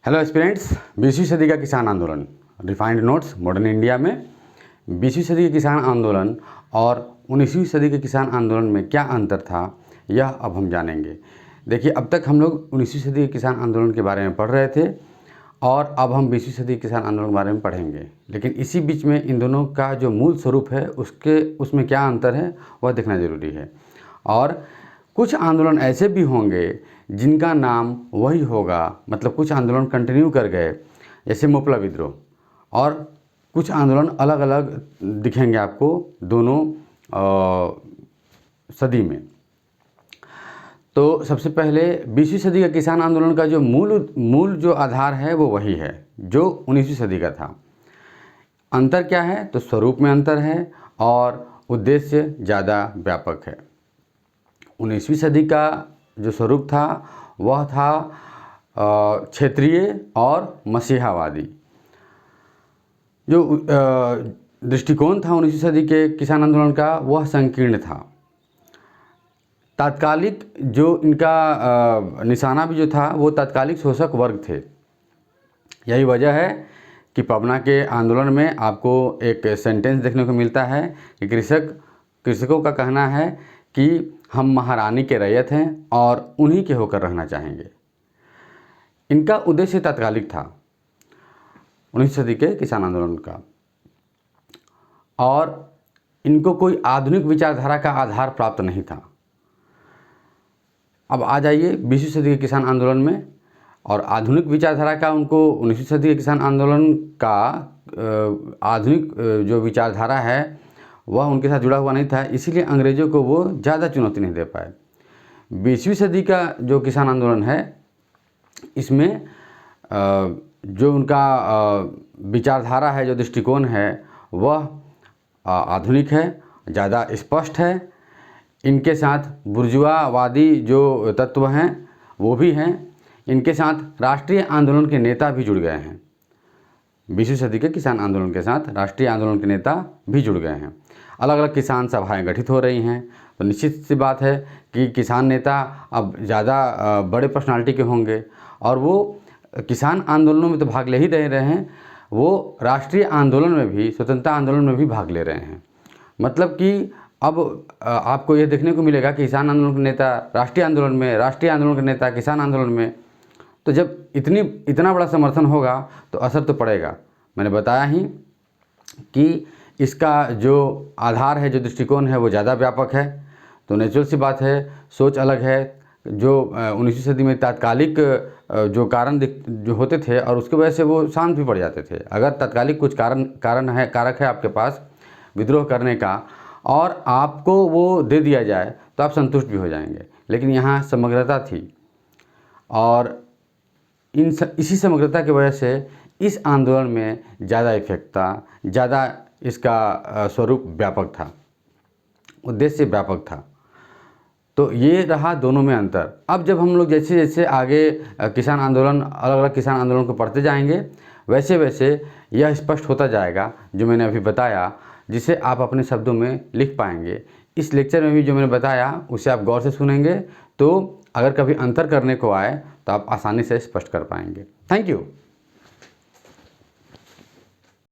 Hello aspirants, 20वीं सदी का किसान आंदोलन, रिफाइंड नोट्स मॉडर्न इंडिया में 20वीं सदी के किसान आंदोलन और 19वीं सदी के किसान आंदोलन में क्या अंतर था, यह अब हम जानेंगे। देखिए, अब तक हम लोग 19वीं सदी के किसान आंदोलन के बारे में पढ़ रहे थे और अब हम 20वीं सदी के किसान आंदोलन के बारे में पढ़ेंगे। लेकिन इसी बीच में इन दोनों का जो मूल स्वरूप है उसमें क्या अंतर है वह देखना ज़रूरी है। और कुछ आंदोलन ऐसे भी होंगे जिनका नाम वही होगा, मतलब कुछ आंदोलन कंटिन्यू कर गए, जैसे मोपला विद्रोह, और कुछ आंदोलन अलग अलग दिखेंगे आपको दोनों सदी में। तो सबसे पहले 20वीं सदी का किसान आंदोलन का जो मूल जो आधार है वो वही है जो 19वीं सदी का था। अंतर क्या है? तो स्वरूप में अंतर है और उद्देश्य ज़्यादा व्यापक है। 19वीं सदी का जो स्वरूप था वह था क्षेत्रीय और मसीहावादी। जो दृष्टिकोण था 19वीं सदी के किसान आंदोलन का वह संकीर्ण था। तात्कालिक जो इनका निशाना भी जो था वो तात्कालिक शोषक वर्ग थे। यही वजह है कि पबना के आंदोलन में आपको एक सेंटेंस देखने को मिलता है कि कृषकों का कहना है कि हम महारानी के रैयत हैं और उन्हीं के होकर रहना चाहेंगे। इनका उद्देश्य तात्कालिक था 19वीं सदी के किसान आंदोलन का, और इनको कोई आधुनिक विचारधारा का आधार प्राप्त नहीं था। अब आ जाइए 20वीं सदी के किसान आंदोलन में, और आधुनिक विचारधारा का उनको 19वीं सदी के किसान आंदोलन का आधुनिक जो विचारधारा है वह उनके साथ जुड़ा हुआ नहीं था, इसीलिए अंग्रेज़ों को वो ज़्यादा चुनौती नहीं दे पाए। 20वीं सदी का जो किसान आंदोलन है इसमें जो उनका विचारधारा है, जो दृष्टिकोण है वह आधुनिक है, ज़्यादा स्पष्ट है। इनके साथ बुर्जुआवादी जो तत्व हैं वो भी हैं। इनके साथ राष्ट्रीय आंदोलन के नेता भी जुड़ गए हैं। 20वीं सदी के किसान आंदोलन के साथ राष्ट्रीय आंदोलन के नेता भी जुड़ गए हैं। अलग अलग किसान सभाएं गठित हो रही हैं। तो निश्चित सी बात है कि किसान नेता अब ज़्यादा बड़े पर्सनालिटी के होंगे, और वो किसान आंदोलनों में तो भाग ले ही रहे हैं, वो राष्ट्रीय आंदोलन में भी, स्वतंत्रता आंदोलन में भी भाग ले रहे हैं। मतलब कि अब आपको यह देखने को मिलेगा कि किसान आंदोलन के नेता राष्ट्रीय आंदोलन में, राष्ट्रीय आंदोलन के नेता किसान आंदोलन में। तो जब इतना बड़ा समर्थन होगा तो असर तो पड़ेगा। मैंने बताया ही कि इसका जो आधार है, जो दृष्टिकोण है वो ज़्यादा व्यापक है। तो नेचुरल सी बात है, सोच अलग है। जो 19वीं सदी में तात्कालिक जो कारण जो होते थे और उसकी वजह से वो शांत भी पड़ जाते थे। अगर तात्कालिक कुछ कारक है आपके पास विद्रोह करने का और आपको वो दे दिया जाए तो आप संतुष्ट भी हो जाएंगे। लेकिन यहाँ समग्रता थी, और इसी समग्रता की वजह से इस आंदोलन में ज़्यादा इफेक्ट था, ज़्यादा इसका स्वरूप व्यापक था, उद्देश्य व्यापक था। तो ये रहा दोनों में अंतर। अब जब हम लोग जैसे जैसे आगे किसान आंदोलन, अलग अलग किसान आंदोलन को पढ़ते जाएंगे, वैसे वैसे यह स्पष्ट होता जाएगा जो मैंने अभी बताया, जिसे आप अपने शब्दों में लिख पाएंगे। इस लेक्चर में भी जो मैंने बताया उसे आप गौर से सुनेंगे तो अगर कभी अंतर करने को आए तो आप आसानी से स्पष्ट कर पाएंगे। Thank you.